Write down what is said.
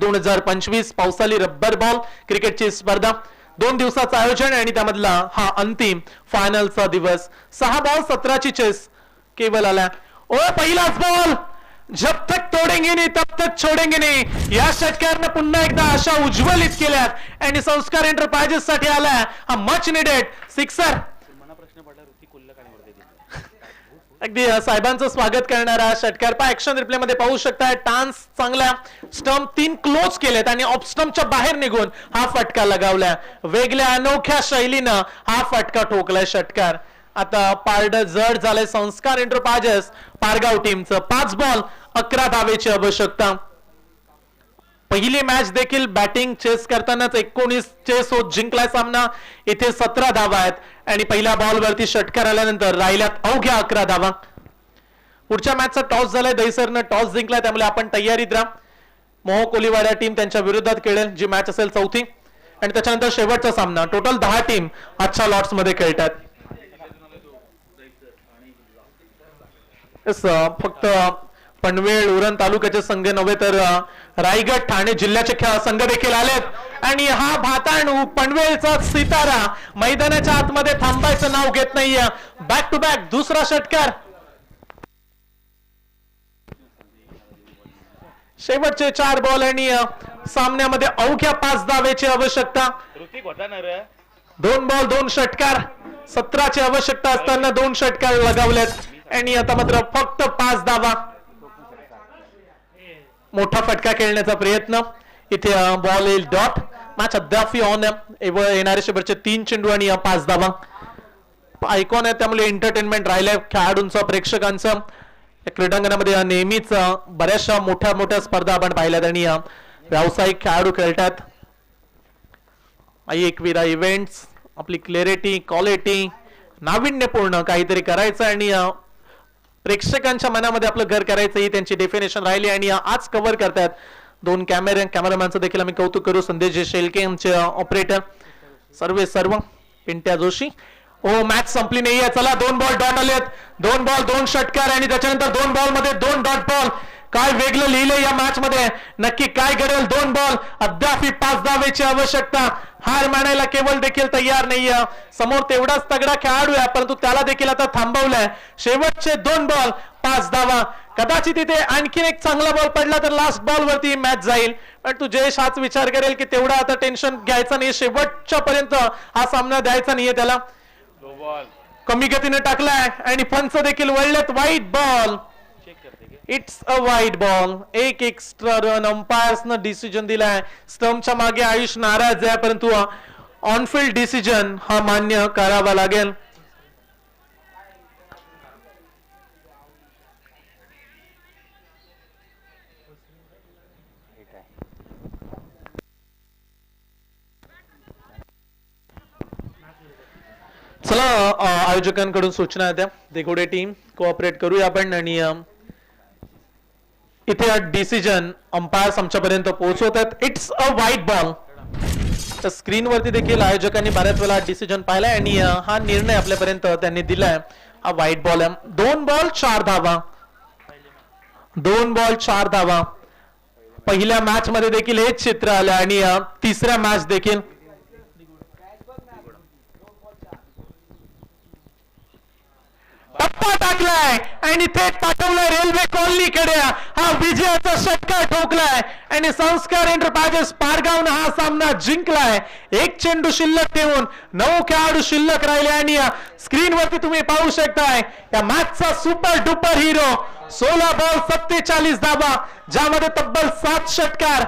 2025 पावसाळी rubber ball क्रिकेटची स्पर्धा 2 दिवसाचं आयोजन आणि त्यामधला हा अंतिम फायनलचा दिवस 6 बॉल 17 ची चेस केवल आला ओ पहिलाच बॉल जब तक तोडेंगे नहीं तब तक छोडेंगे नहीं या षटकाराने पुन्हा एकदा आशा उज्ज्वलित केल्यात आणि संस्कार एंटरप्राइजेस साठी आला हा मच निडेड सिक्सर अगदी साहेबांचं स्वागत करणारा षटकार पा ऍक्शन रिप्ले मध्ये पाहू शकता टान्स चांगला स्टंप 3 क्लोज केलेत आणि ऑफ स्टंपच्या बाहेर निघून हा फटका लगावला वेगळ्या अनोख्या शैलीनं हा फटका ठोकलाय षटकार आता पारड जड झाले संस्कार एंटरप्राइजेस पारगाव टीमचं 5 बॉल 11 धावेची आवश्यकता पहिली मॅच देखील बॅटिंग चेस करतानाच 19 चेस होत जिंकलाय सामना इथे 17 धावा आहेत आणि पहिल्या बॉल वरती षटकार आल्यानंतर राहिल्यात अवघ्या 11 धावा पुढच्या मॅचचा टॉस झालाय दहीसरनं टॉस जिंकलाय त्यामुळे आपण तयारीत राहा मोह कोलीवाडा टीम त्यांच्या विरोधात खेळेल जी मॅच असेल चौथी आणि त्याच्यानंतर शेवटचा सामना टोटल 10 टीम आजच्या लॉट्स मध्ये खेळतात फक्त पनवेल उरण तालुक्याचे संघ नव्हे तर रायगड ठाणे जिल्ह्याचे संघ देखील आलेत आणि हा भाताणू पनवेलचा सितारा मैदानाच्या आतमध्ये थांबायचं नाव घेत नाहीये बॅक टू बॅक दुसरा षटकार शेवटचे 4 बॉल आणि सामन्यामध्ये अवघ्या 5 धावेची आवश्यकता 2 बॉल 2 षटकार 17 ची आवश्यकता असताना 2 षटकार लगावलेत आणि आता मात्र फक्त 5 धावा मोठा फटका खेळण्याचा प्रयत्न इथे बॉल येईल डॉट मॅच अद्याप ऑन येणारे शेवटचे 3 चेंडू आणि 5 धावा आयकॉन आहे त्यामुळे एंटरटेनमेंट राहिलंय खेळाडूंचं प्रेक्षकांचं क्रीडांगणामध्ये नेहमीच बऱ्याचशा मोठ्या स्पर्धा आपण पाहिल्यात आणि व्यावसायिक खेळाडू खेळतात एकविरा इव्हेंट्स आपली क्लॅरिटी क्वालिटी नाविन्यपूर्ण काहीतरी करायचं आणि प्रेक्षकांच्या मनामध्ये आपलं घर करायचं ही त्यांची डेफिनेशन राहिली आणि आज कव्हर करतात 2 कॅमेरामॅनचं देखील आम्ही कौतुक करू संदेश शेलके यांचे ऑपरेटर सर्व पिंट्या जोशी ओ मॅच संपली नाहीये चला 2 बॉल डॉट आलेत 2 बॉल 2 षटकार आणि त्याच्यानंतर 2 बॉल मध्ये 2 डॉट बॉल काय वेगळं लिहिलंय या मॅच मध्ये नक्की काय घडेल 2 बॉल अद्याप 5 धावेची आवश्यकता हार मानायला केवळ देखील तयार नाहीये समोर तेवढाच तगडा खेळाडू आहे परंतु त्याला देखील आता थांबवलंय शेवटचे 2 बॉल 5 धावा कदाचित इथे आणखीन एक चांगला बॉल पडला तर लास्ट बॉल वरती मॅच जाईल पण तू जयेश हाच विचार करेल की तेवढा आता टेन्शन घ्यायचं नाही शेवटच्या पर्यंत हा सामना द्यायचा नाहीये त्याला कमी गतीने टाकलाय आणि पंच देखील वळलेत वाईट बॉल इट्स अ वाईट बॉल एक एक्स्ट्रा रन अंपायर्सनं डिसिजन दिलाय स्टंपच्या मागे आयुष नाराज आहे परंतु ऑनफिल्ड डिसिजन हा मान्य करावा लागेल चला आयोजकांकडून सूचना द्या देगोडे टीम कोऑपरेट करूया आपण आणि इथे हा डिसिजन अंपायर्स आमच्यापर्यंत पोहोचवतात इट्स अ वाईट बॉल तर स्क्रीन वरती देखील आयोजकांनी बऱ्याच वेळा डिसिजन पाहिलाय आणि हा निर्णय आपल्यापर्यंत त्यांनी दिलाय हा वाईट बॉल आहे 2 बॉल 4 धावा 2 बॉल 4 धावा पहिल्या मॅच मध्ये देखील हेच चित्र आलं आणि तिसऱ्या मॅच देखील टप्पा टाकलाय आणि थेट पाठवलाय रेल्वे कॉलनीकडे हा विजयाचा षटकार ठोकलाय आणि संस्कार एंटरप्राइजेस पारगावनं हा सामना जिंकलाय 1 चेंडू शिल्लक ठेवून 9 खेळाडू शिल्लक राहिले आणि स्क्रीन वरती तुम्ही पाहू शकताय या मॅचचा सुपर डुपर हिरो 16 बॉल 47 धावा ज्यामध्ये तब्बल 7 षटकार